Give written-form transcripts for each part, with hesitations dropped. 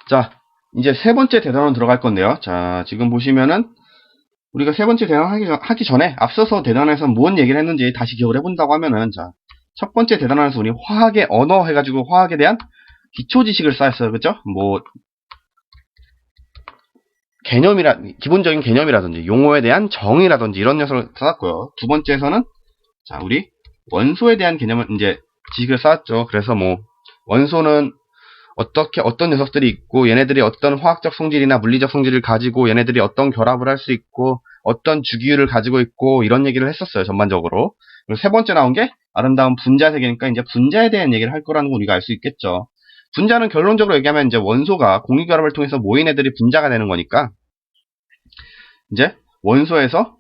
자, 이제 세 번째 대단원 들어갈 건데요. 자, 지금 보시면은 우리가 세 번째 대단원 하기 전에 앞서서 대단원에서 뭔 얘기를 했는지 다시 기억을 해본다고 하면은, 자, 첫 번째 대단원에서 우리 화학의 언어 해가지고 화학에 대한 기초 지식을 쌓았어요. 그죠? 뭐, 기본적인 개념이라든지 용어에 대한 정의라든지 이런 녀석을 쌓았고요. 두 번째에서는, 자, 우리 원소에 대한 개념을 이제 지식을 쌓았죠. 그래서 뭐, 원소는 어떤 녀석들이 있고, 얘네들이 어떤 화학적 성질이나 물리적 성질을 가지고, 얘네들이 어떤 결합을 할 수 있고, 어떤 주기율을 가지고 있고, 이런 얘기를 했었어요, 전반적으로. 그리고 세 번째 나온 게 아름다운 분자 세계니까 이제 분자에 대한 얘기를 할 거라는 거 우리가 알 수 있겠죠. 분자는 결론적으로 얘기하면 이제 원소가 공유결합을 통해서 모인 애들이 분자가 되는 거니까, 이제 원소에서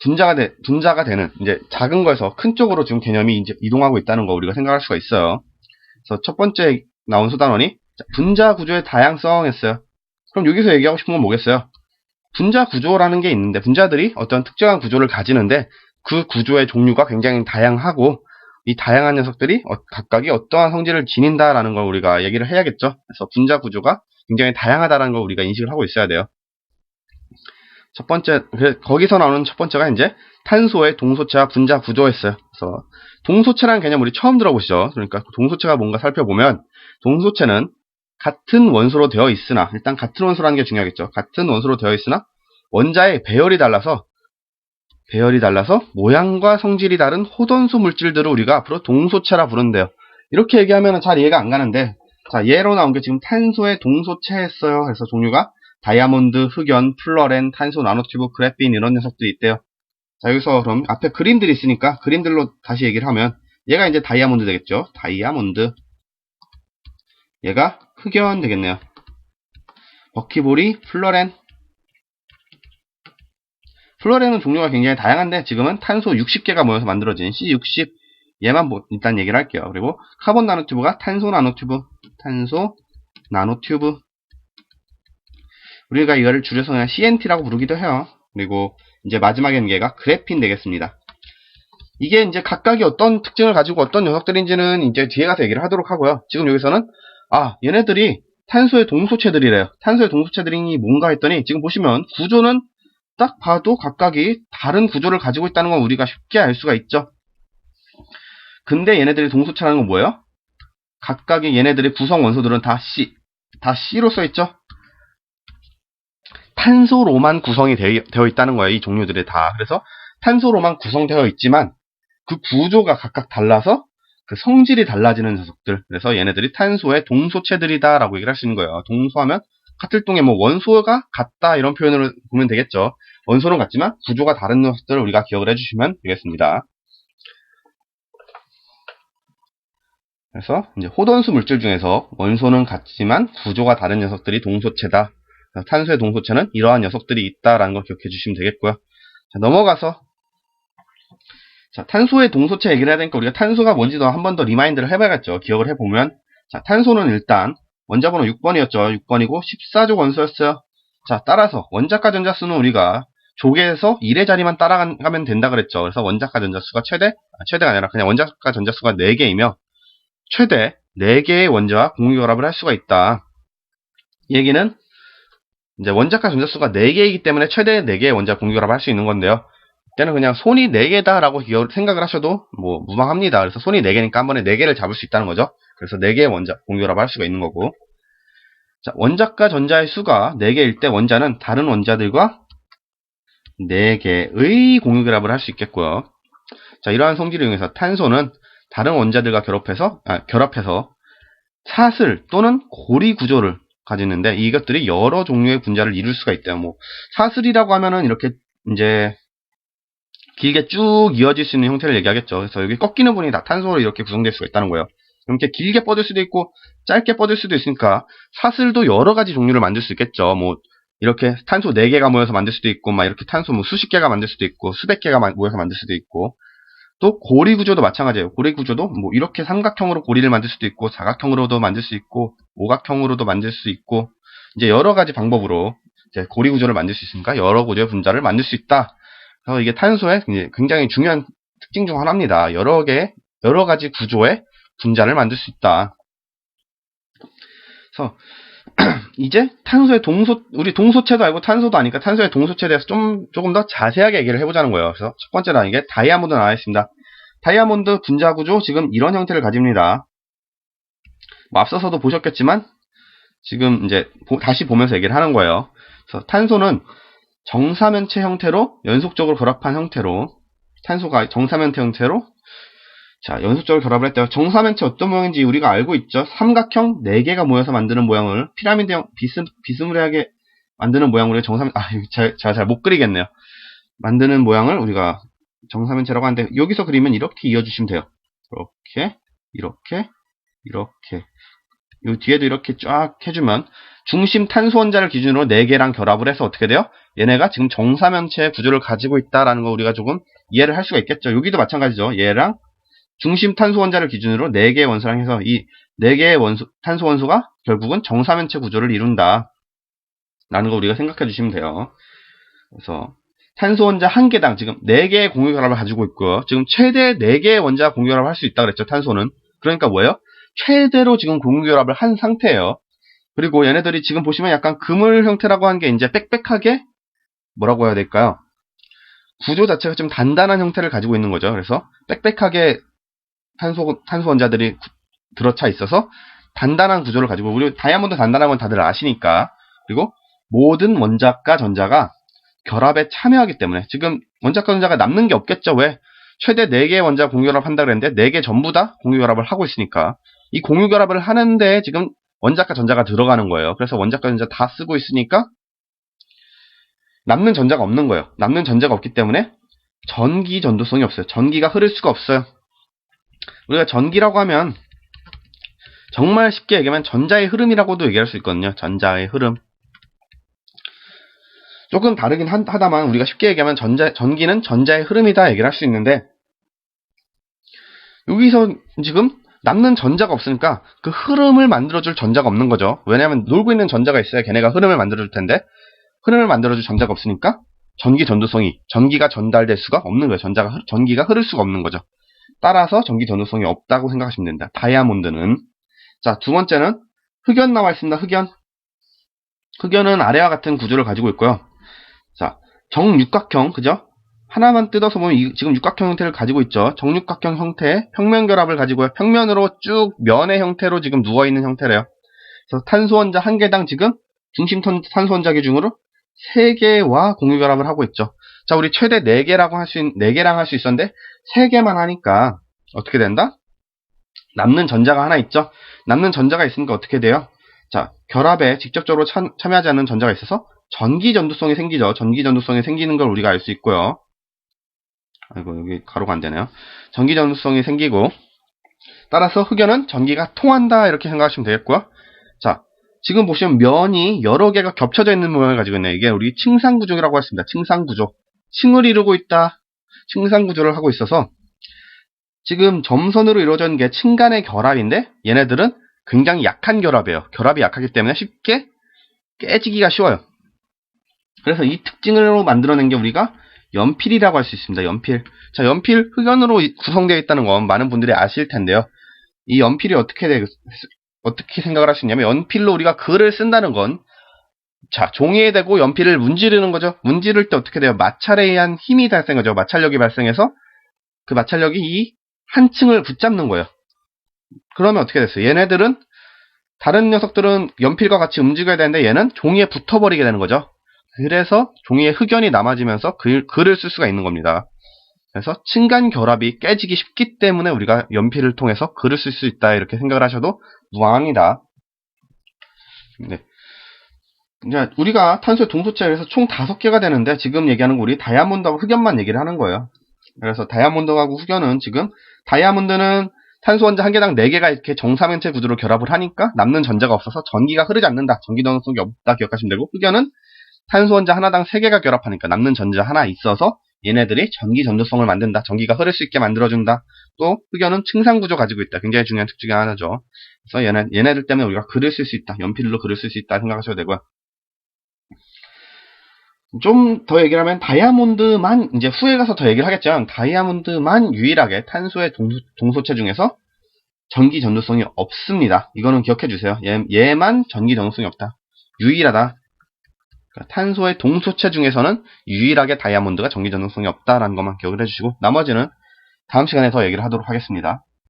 분자가 되는, 이제 작은 거에서 큰 쪽으로 지금 개념이 이제 이동하고 있다는 거 우리가 생각할 수가 있어요. 그래서 첫 번째 나온 소단원이 분자 구조의 다양성 했어요. 그럼 여기서 얘기하고 싶은 건 뭐겠어요? 분자 구조라는 게 있는데, 분자들이 어떤 특정한 구조를 가지는데 그 구조의 종류가 굉장히 다양하고, 이 다양한 녀석들이 각각이 어떠한 성질을 지닌다라는 걸 우리가 얘기를 해야겠죠. 그래서 분자 구조가 굉장히 다양하다는 걸 우리가 인식을 하고 있어야 돼요. 첫 번째, 거기서 나오는 첫 번째가 이제 탄소의 동소체와 분자 구조였어요. 그래서 동소체라는 개념 우리 처음 들어보시죠. 그러니까 동소체가 뭔가 살펴보면, 동소체는 같은 원소로 되어 있으나, 일단 같은 원소라는 게 중요하겠죠. 같은 원소로 되어 있으나 원자의 배열이 달라서 모양과 성질이 다른 호던수 물질들을 우리가 앞으로 동소체라 부른대요. 이렇게 얘기하면 잘 이해가 안 가는데, 자, 예로 나온 게 지금 탄소의 동소체였어요. 그래서 종류가 다이아몬드, 흑연, 플러렌, 탄소 나노튜브, 그래핀 이런 녀석들이 있대요. 자, 여기서 그럼 앞에 그림들이 있으니까 그림들로 다시 얘기를 하면, 얘가 이제 다이아몬드 되겠죠. 다이아몬드. 얘가 흑연 되겠네요. 버키볼이 플러렌. 플러렌은 종류가 굉장히 다양한데 지금은 탄소 60개가 모여서 만들어진 C60, 얘만 일단 얘기를 할게요. 그리고 카본 나노튜브가 탄소 나노튜브. 우리가 이거를 줄여서 그냥 CNT라고 부르기도 해요. 그리고 이제 마지막에 있는 얘가 그래핀 되겠습니다. 이게 이제 각각이 어떤 특징을 가지고 어떤 녀석들인지는 이제 뒤에 가서 얘기를 하도록 하고요. 지금 여기서는, 얘네들이 탄소의 동소체들이래요. 탄소의 동소체들이 뭔가 했더니, 지금 보시면 구조는 딱 봐도 각각이 다른 구조를 가지고 있다는 건 우리가 쉽게 알 수가 있죠. 근데 얘네들이 동소체라는 건 뭐예요? 각각의 얘네들의 구성 원소들은 다 C로 써있죠. 탄소로만 구성이 되어 있다는 거예요. 이 종류들이 다. 그래서 탄소로만 구성되어 있지만 그 구조가 각각 달라서 그 성질이 달라지는 녀석들. 그래서 얘네들이 탄소의 동소체들이다 라고 얘기를 할 수 있는 거예요. 동소하면 같을 동에 뭐 원소가 같다 이런 표현을 보면 되겠죠. 원소는 같지만 구조가 다른 녀석들을 우리가 기억을 해주시면 되겠습니다. 그래서 이제 호던수 물질 중에서 원소는 같지만 구조가 다른 녀석들이 동소체다. 탄소의 동소체는 이러한 녀석들이 있다라는 걸 기억해 주시면 되겠고요. 자, 넘어가서, 자, 탄소의 동소체 얘기를 해야 되니까 우리가 탄소가 뭔지도 한 번 더 리마인드를 해봐야겠죠. 기억을 해보면, 자, 탄소는 일단 원자번호 6번이었죠. 6번이고 14족 원소였어요. 자, 따라서 원자가 전자수는 우리가 족에서 1의 자리만 따라가면 된다 그랬죠. 그래서 원자가 전자수가 최대가 아니라 그냥 원자가 전자수가 4개이며 최대 4개의 원자와 공유결합을 할 수가 있다. 이 얘기는 이제 원자가 전자수가 4개이기 때문에 최대 4개의 원자 공유결합을 할 수 있는 건데요. 이때는 그냥 손이 4개다라고 생각을 하셔도 뭐 무방합니다. 그래서 손이 4개니까 한 번에 4개를 잡을 수 있다는 거죠. 그래서 4개의 원자 공유결합을 할 수가 있는 거고. 자, 원자과 전자의 수가 4개일 때 원자는 다른 원자들과 4개의 공유결합을 할 수 있겠고요. 자, 이러한 성질을 이용해서 탄소는 다른 원자들과 결합해서 사슬 또는 고리 구조를 가지는데 이것들이 여러 종류의 분자를 이룰 수가 있대요. 뭐 사슬이라고 하면은 이렇게 이제 길게 쭉 이어질 수 있는 형태를 얘기하겠죠. 그래서 여기 꺾이는 부분이 다 탄소로 이렇게 구성될 수가 있다는 거예요. 이렇게 길게 뻗을 수도 있고 짧게 뻗을 수도 있으니까 사슬도 여러 가지 종류를 만들 수 있겠죠. 뭐 이렇게 탄소 4개가 모여서 만들 수도 있고, 막 이렇게 탄소 뭐 수십 개가 만들 수도 있고, 수백 개가 모여서 만들 수도 있고, 또 고리 구조도 마찬가지예요. 고리 구조도 뭐 이렇게 삼각형으로 고리를 만들 수도 있고, 사각형으로도 만들 수 있고, 오각형으로도 만들 수 있고, 이제 여러 가지 방법으로 이제 고리 구조를 만들 수 있으니까 여러 구조의 분자를 만들 수 있다. 그래서 이게 탄소의 굉장히 중요한 특징 중 하나입니다. 여러 가지 구조의 분자를 만들 수 있다. 그래서 이제 탄소의 우리 동소체도 알고 탄소도 아니까 탄소의 동소체에 대해서 조금 더 자세하게 얘기를 해보자는 거예요. 그래서 첫 번째 나온 게 다이아몬드 나와 있습니다. 다이아몬드 분자 구조 지금 이런 형태를 가집니다. 뭐 앞서서도 보셨겠지만 지금 이제 다시 보면서 얘기를 하는 거예요. 그래서 탄소는 정사면체 형태로 연속적으로 결합한 형태로 탄소가 정사면체 형태로 자 연속적으로 결합을 했대요. 정사면체 어떤 모양인지 우리가 알고 있죠. 삼각형 4개가 모여서 만드는 모양을 피라미드형 비스무리하게 만드는 모양으로 제가 잘 못 그리겠네요. 만드는 모양을 우리가 정사면체라고 하는데 여기서 그리면 이렇게 이어주시면 돼요. 이렇게 요 뒤에도 이렇게 쫙 해주면 중심 탄소 원자를 기준으로 4개랑 결합을 해서 어떻게 돼요? 얘네가 지금 정사면체 구조를 가지고 있다라는 거 우리가 조금 이해를 할 수가 있겠죠. 여기도 마찬가지죠. 얘랑 중심 탄소 원자를 기준으로 4개의 원소랑 해서 이 4개의 탄소 원소가 결국은 정사면체 구조를 이룬다 라는 거 우리가 생각해 주시면 돼요. 그래서 탄소 원자 1개당 지금 4개의 공유 결합을 가지고 있고요. 지금 최대 4개의 원자 공유 결합을 할 수 있다 그랬죠. 탄소는. 그러니까 뭐예요? 최대로 지금 공유 결합을 한 상태예요. 그리고 얘네들이 지금 보시면 약간 그물 형태라고 한 게 이제 빽빽하게 뭐라고 해야 될까요? 구조 자체가 좀 단단한 형태를 가지고 있는 거죠. 그래서 빽빽하게 탄소 원자들이 들어차 있어서 단단한 구조를 가지고 우리 다이아몬드 단단한 건 다들 아시니까 그리고 모든 원자과 전자가 결합에 참여하기 때문에 지금 원자과 전자가 남는 게 없겠죠. 왜? 최대 4개의 원자 공유결합 한다 그랬는데 4개 전부 다 공유결합을 하고 있으니까 이 공유결합을 하는데 지금 원자과 전자가 들어가는 거예요. 그래서 원자과 전자 다 쓰고 있으니까 남는 전자가 없는 거예요. 남는 전자가 없기 때문에 전기 전도성이 없어요. 전기가 흐를 수가 없어요. 우리가 전기라고 하면 정말 쉽게 얘기하면 전자의 흐름이라고도 얘기할 수 있거든요. 전자의 흐름. 조금 다르긴 하다만 우리가 쉽게 얘기하면 전기는 전자의 흐름이다 얘기를 할 수 있는데 여기서 지금 남는 전자가 없으니까 그 흐름을 만들어줄 전자가 없는 거죠. 왜냐하면 놀고 있는 전자가 있어야 걔네가 흐름을 만들어줄 텐데 흐름을 만들어줄 전자가 없으니까 전기가 전달될 수가 없는 거예요. 전기가 흐를 수가 없는 거죠. 따라서 전기 전도성이 없다고 생각하시면 됩니다. 다이아몬드는. 자, 두 번째는 흑연 나와 있습니다. 흑연은 아래와 같은 구조를 가지고 있고요. 자, 정육각형, 그죠? 하나만 뜯어서 보면 지금 육각형 형태를 가지고 있죠. 정육각형 형태의 평면 결합을 가지고요. 평면으로 쭉 면의 형태로 지금 누워있는 형태래요. 그래서 탄소 원자 1개당 지금 중심 탄소 원자 기준으로 3개와 공유 결합을 하고 있죠. 자, 우리 최대 4개랑 할 수 있었는데 3개만 하니까 어떻게 된다? 남는 전자가 하나 있죠. 남는 전자가 있으니까 어떻게 돼요? 자, 결합에 직접적으로 참여하지 않는 전자가 있어서 전기 전도성이 생기죠. 전기 전도성이 생기는 걸 우리가 알 수 있고요. 아이고, 여기 가로가 안 되네요. 전기 전도성이 생기고 따라서 흑연은 전기가 통한다 이렇게 생각하시면 되겠고요. 자, 지금 보시면 면이 여러 개가 겹쳐져 있는 모양을 가지고 있네요. 이게 우리 층상구조라고 했습니다. 층상구조. 층을 이루고 있다. 층상구조를 하고 있어서 지금 점선으로 이루어져 있는 게 층 간의 결합인데 얘네들은 굉장히 약한 결합이에요. 결합이 약하기 때문에 쉽게 깨지기가 쉬워요. 그래서 이 특징으로 만들어낸 게 우리가 연필이라고 할 수 있습니다. 연필. 자, 연필 흑연으로 구성되어 있다는 건 많은 분들이 아실 텐데요. 이 연필이 어떻게 생각을 할 수 있냐면 연필로 우리가 글을 쓴다는 건 자, 종이에 대고 연필을 문지르는 거죠. 문지를 때 어떻게 돼요? 마찰에 의한 힘이 발생하죠. 마찰력이 발생해서 그 마찰력이 이 한 층을 붙잡는 거예요. 그러면 어떻게 됐어요? 얘네들은 다른 녀석들은 연필과 같이 움직여야 되는데 얘는 종이에 붙어버리게 되는 거죠. 그래서 종이에 흑연이 남아지면서 글을 쓸 수가 있는 겁니다. 그래서 층간 결합이 깨지기 쉽기 때문에 우리가 연필을 통해서 글을 쓸 수 있다 이렇게 생각을 하셔도 무방합니다. 네. 이제 우리가 탄소의 동소체에서 총 5개가 되는데 지금 얘기하는 거 우리 다이아몬드하고 흑연만 얘기를 하는 거예요. 그래서 다이아몬드하고 흑연은 지금 다이아몬드는 탄소 원자 1개당 4개가 이렇게 정사면체 구조로 결합을 하니까 남는 전자가 없어서 전기가 흐르지 않는다. 전기 전도성이 없다 기억하시면 되고 흑연은 탄소 원자 하나당 3개가 결합하니까 남는 전자 하나 있어서 얘네들이 전기 전도성을 만든다. 전기가 흐를 수 있게 만들어준다. 또 흑연은 층상구조 가지고 있다. 굉장히 중요한 특징이 하나죠. 그래서 얘네들 때문에 우리가 글을 쓸 수 있다. 연필로 글을 쓸 수 있다 생각하셔도 되고요. 좀 더 얘기를 하면 다이아몬드만 이제 후에 가서 더 얘기를 하겠지만 다이아몬드만 유일하게 탄소의 동소체 중에서 전기 전도성이 없습니다. 이거는 기억해 주세요. 얘만 전기 전도성이 없다. 유일하다. 그러니까 탄소의 동소체 중에서는 유일하게 다이아몬드가 전기 전도성이 없다라는 것만 기억을 해주시고 나머지는 다음 시간에 더 얘기를 하도록 하겠습니다.